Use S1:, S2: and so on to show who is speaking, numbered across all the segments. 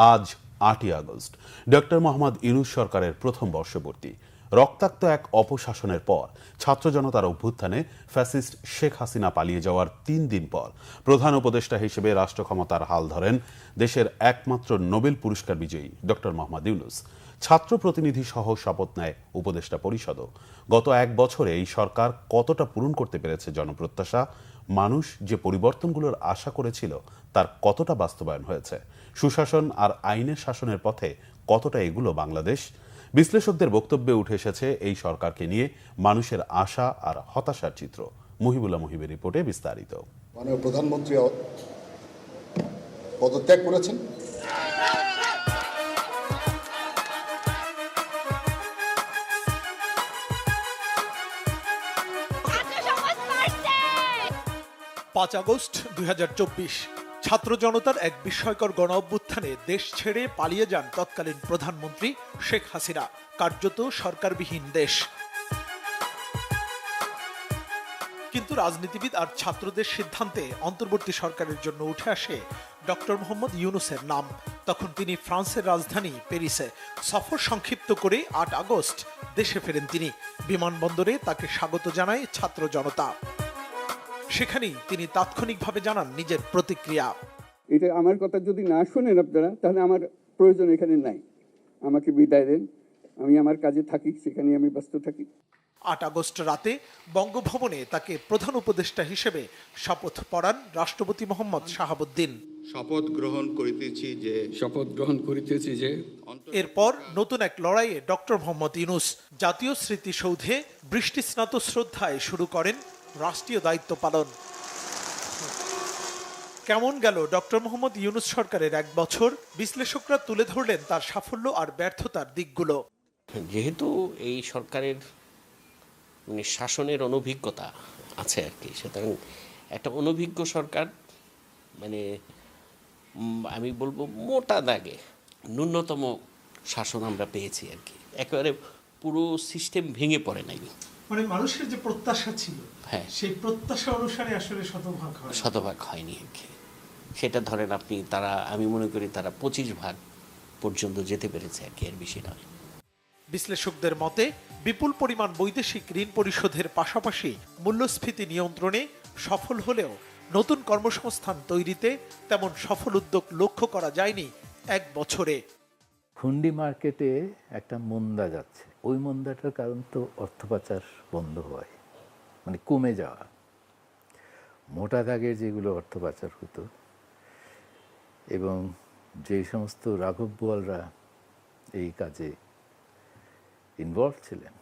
S1: আজ ৮ই August doctor Mohammad Yunus সরকারের প্রথম বর্ষপূর্তি। রক্তাক্ত এক অপশাসনের পর ছাত্র জনতার অভ্যুত্থানে ফ্যাসিস্ট শেখ হাসিনা পালিয়ে যাওয়ার ৩ দিন পর প্রধান উপদেষ্টা হিসেবে রাষ্ট্র ক্ষমতার হাল ধরেন দেশের একমাত্র নোবেল পুরস্কার বিজয়ী ডক্টর মোহাম্মদ ইউনূস। ছাত্র প্রতিনিধি সহ শপথ নেয় উপদেষ্টা পরিষদও। গত এক বছরে এই সরকার কতটা পূরণ করতে পেরেছে জনপ্রত্যাশা, মানুষ যে পরিবর্তনগুলোর আশা করেছিল তার কতটা বাস্তবায়ন হয়েছে, সুশাসন আর আইনের শাসনের পথে কতটা এগুলো বাংলাদেশ। বিশ্লেষকদের বক্তব্যে উঠে এসেছে এই সরকারকে নিয়ে মানুষের আশা আর হতাশার চিত্র। মুহিবুল্লাহ মুহিবের রিপোর্টে বিস্তারিত।
S2: মাননীয় প্রধানমন্ত্রী পদত্যাগ করেছেন।
S3: পাঁচ আগস্ট ২০২৪ ছাত্র জনতার এক বিস্ময়কর গণ অভ্যুত্থানে দেশ ছেড়ে পালিয়ে যান তৎকালীন প্রধানমন্ত্রী শেখ হাসিনা। কার্যত সরকারবিহীন দেশ। কিন্তু রাজনীতিবিদ আর ছাত্রদের সিদ্ধান্তে অন্তর্বর্তী সরকারের জন্য উঠে আসে ডক্টর মোহাম্মদ ইউনূসের নাম। তখন তিনি ফ্রান্সের রাজধানী প্যারিসে সফর সংক্ষিপ্ত করে ৮ আগস্ট দেশে ফেরেন তিনি। বিমানবন্দরে তাকে স্বাগত জানায় ছাত্র জনতা। সেখানেই তিনি তাৎক্ষণিকভাবে জানান নিজের প্রতিক্রিয়া।
S4: এটা আমার কথা যদি না শোনেন আপনারা, তাহলে আমার প্রয়োজন এখানে নাই। আমাকে বিদায় দেন, আমি আমার কাজে থাকি, সেখানে আমি ব্যস্ত থাকি।
S3: ৮ আগস্ট রাতে বঙ্গভবনে তাকে প্রধান উপদেষ্টা হিসেবে শপথ পড়ান রাষ্ট্রপতি মোহাম্মদ শাহাবুদ্দিন।
S5: শপথ গ্রহণ করিতেছি যে
S3: এরপর নতুন এক লড়াইয়ে ডক্টর মোহাম্মদ ইউনূস জাতীয় স্মৃতিসৌধে বৃষ্টিস্নাত শ্রদ্ধায় শুরু করেন রাষ্ট্রীয় দায়িত্ব পালন। কেমন গেল ডক্টর মোহাম্মদ ইউনূস সরকারের এক বছর? বিশ্লেষকরা তুলে ধরলেন তার সাফল্য আর ব্যর্থতার দিকগুলো।
S6: যেহেতু এই সরকারের শাসনের অনভিজ্ঞতা আছে আর কি, সুতরাং একটা অনভিজ্ঞ সরকার আমি বলবো মোটা দাগে ন্যূনতম শাসন আমরা পেয়েছি আর কি। একেবারে পুরো সিস্টেম ভেঙে পড়ে নাই।
S3: মানুষের যে প্রত্যাশা ছিল,
S6: হ্যাঁ,
S3: সেই প্রত্যাশা অনুসারে আসলে
S6: শতভাগ হয়নি আর কি। সেটা ধরেন আপনি আমি মনে করি তারা 25 ভাগ পর্যন্ত যেতে পেরেছে আর কি, এর বেশি নয়।
S3: বিশ্লেষকদের মতে বিপুল পরিমাণ বৈদেশিক ঋণ পরিশোধের পাশাপাশি মূল্যস্ফীতি নিয়ন্ত্রণে সফল হলেও নতুন কর্মসংস্থান তৈরিতে তেমন সফল উদ্যোগ লক্ষ্য করা যায়নি এক বছরে।
S7: হুন্ডি মার্কেটে একটা মন্দা যাচ্ছে, ওই মন্দাটার কারণ তো অর্থ পাচার বন্ধ হয়, কমে যাওয়া। মোটা দাগের যেগুলো অর্থ পাচার হতো এবং যে সমস্ত রাঘব বোয়ালরা এই কাজে ইনভলভ ছিলেন,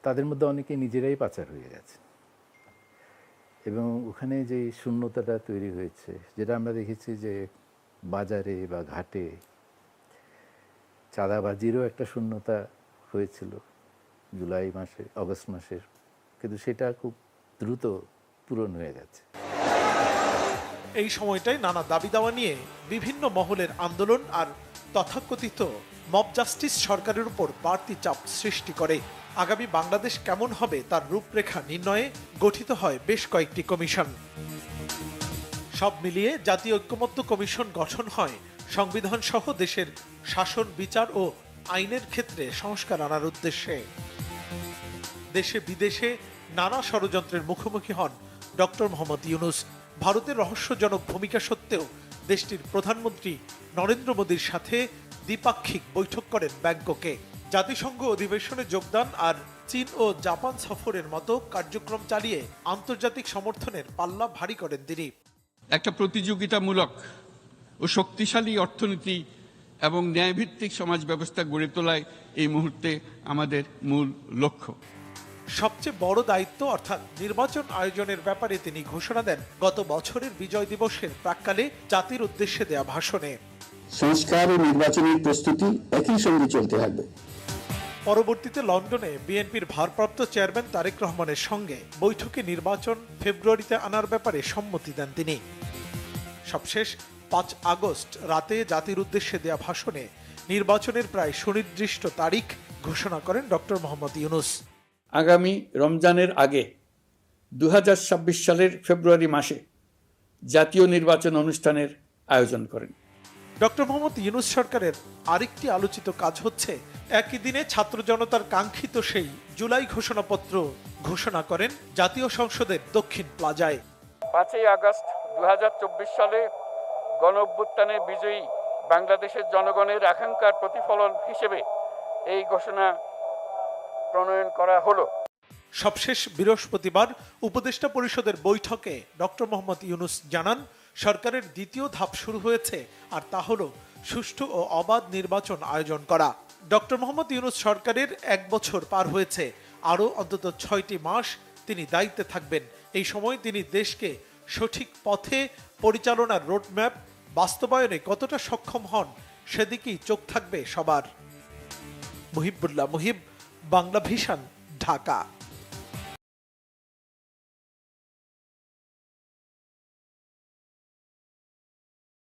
S7: তাদের মধ্যে অনেকে নিজেরাই পাচার হয়ে গেছে এবং ওখানে যে শূন্যতাটা তৈরি হয়েছে, যেটা আমরা দেখেছি যে বাজারে বা ঘাটে চাঁদাবাজিরও একটা শূন্যতা হয়েছিল জুলাই মাসে, অগস্ট মাসের, কিন্তু সেটা খুব দ্রুত পূরণ হয়ে গেছে।
S3: এই সময়টায় নানা দাবি দাওয়া নিয়ে বিভিন্ন মহলের আন্দোলন আর তথাকথিত মব জাস্টিস সরকারের উপর বাড়তি চাপ সৃষ্টি করে। আগামী বাংলাদেশ কেমন হবে তার রূপরেখা নির্ণয়ে গঠিত হয় বেশ কয়েকটি কমিশন। সব মিলিয়ে জাতীয় ঐক্যমত্য কমিশন গঠন হয় সংবিধান সহ দেশের শাসন, বিচার ও আইনের ক্ষেত্রে সংস্কার আনার উদ্দেশ্যে। দেশে বিদেশে নানা ষড়যন্ত্রের মুখোমুখি হন ডক্টর মোহাম্মদ ইউনূস। ভারতের রহস্যজনক ভূমিকা সত্ত্বেও দেশটির প্রধানমন্ত্রী নরেন্দ্র মোদীর সাথে দ্বিপাক্ষিক বৈঠক করেন ব্যাংককে। জাতিসংঘ অধিবেশনে যোগদান আর চীন ও জাপান সফরের মতো কার্যক্রম চালিয়ে আন্তর্জাতিক সমর্থনের পাল্লা ভারী করেন তিনি।
S8: একটা প্রতিযোগিতামূলক ও শক্তিশালী অর্থনীতি এবং ন্যায়ভিত্তিক সমাজ ব্যবস্থা গড়ে তোলায় এই মুহূর্তে আমাদের মূল লক্ষ্য।
S3: সবচেয়ে বড় দায়িত্ব অর্থাৎ নির্বাচন আয়োজনের ব্যাপারে তিনি ঘোষণা দেন গত বছরের বিজয় দিবসের প্রাক্কালে জাতির উদ্দেশ্যে দেয়া ভাষণে।
S9: সংস্কার ও নির্বাচনের প্রস্তুতি একই সঙ্গে চলতে হবে।
S3: পরবর্তীতে লন্ডনে বিএনপির ভারপ্রাপ্ত চেয়ারম্যান তারেক রহমানের সঙ্গে বৈঠকে নির্বাচন ফেব্রুয়ারিতে আনার ব্যাপারে সম্মতি দেন তিনি। সবশেষ ৫ আগস্ট রাতে জাতির উদ্দেশ্যে দেয়া ভাষণে নির্বাচনের প্রায় সুনির্দিষ্ট তারিখ ঘোষণা করেন ডক্টর মোহাম্মদ ইউনূস।
S10: আগামী রমজানের আগে ২০২৬ সালের ফেব্রুয়ারি মাসে জাতীয় নির্বাচন অনুষ্ঠানের আয়োজন করেন।
S3: ডক্টর মোহাম্মদ ইউনূস সরকারের আরেকটি আলোচিত কাজ হচ্ছে একই দিনে ছাত্র জনতার কাঙ্ক্ষিত সেই জুলাই ঘোষণাপত্র ঘোষণা করেন জাতীয় সংসদের দক্ষিণ প্লাজায়।
S10: 5ই আগস্ট 2024 সালে গণঅভ্যুত্থানে বিজয়ী বাংলাদেশের জনগণের আকাঙ্ক্ষার প্রতিফলন হিসেবে এই ঘোষণা প্রণয়ন করা হলো।
S3: সবশেষ বৃহস্পতিবার উপদেষ্টা পরিষদের বৈঠকে ডক্টর মোহাম্মদ ইউনূস জানান, সরকারের দ্বিতীয় ধাপ শুরু হয়েছে, আর তা হলো সুষ্ঠু ও অবাধ নির্বাচন আয়োজন করা। ডক্টর মোহাম্মদ ইউনূস সরকারের 1 বছর পার হয়েছে, আরও অন্তত 6টি মাস তিনি দায়িত্বে থাকবেন। এই সময় তিনি দেশকে সঠিক পথে পরিচালনার রোডম্যাপ বাস্তবায়নে কতটা সক্ষম হন সেদিকেই চোখ থাকবে সবার। মুহিবুল্লাহ মুহিব, বাংলা ভিশন, ঢাকা।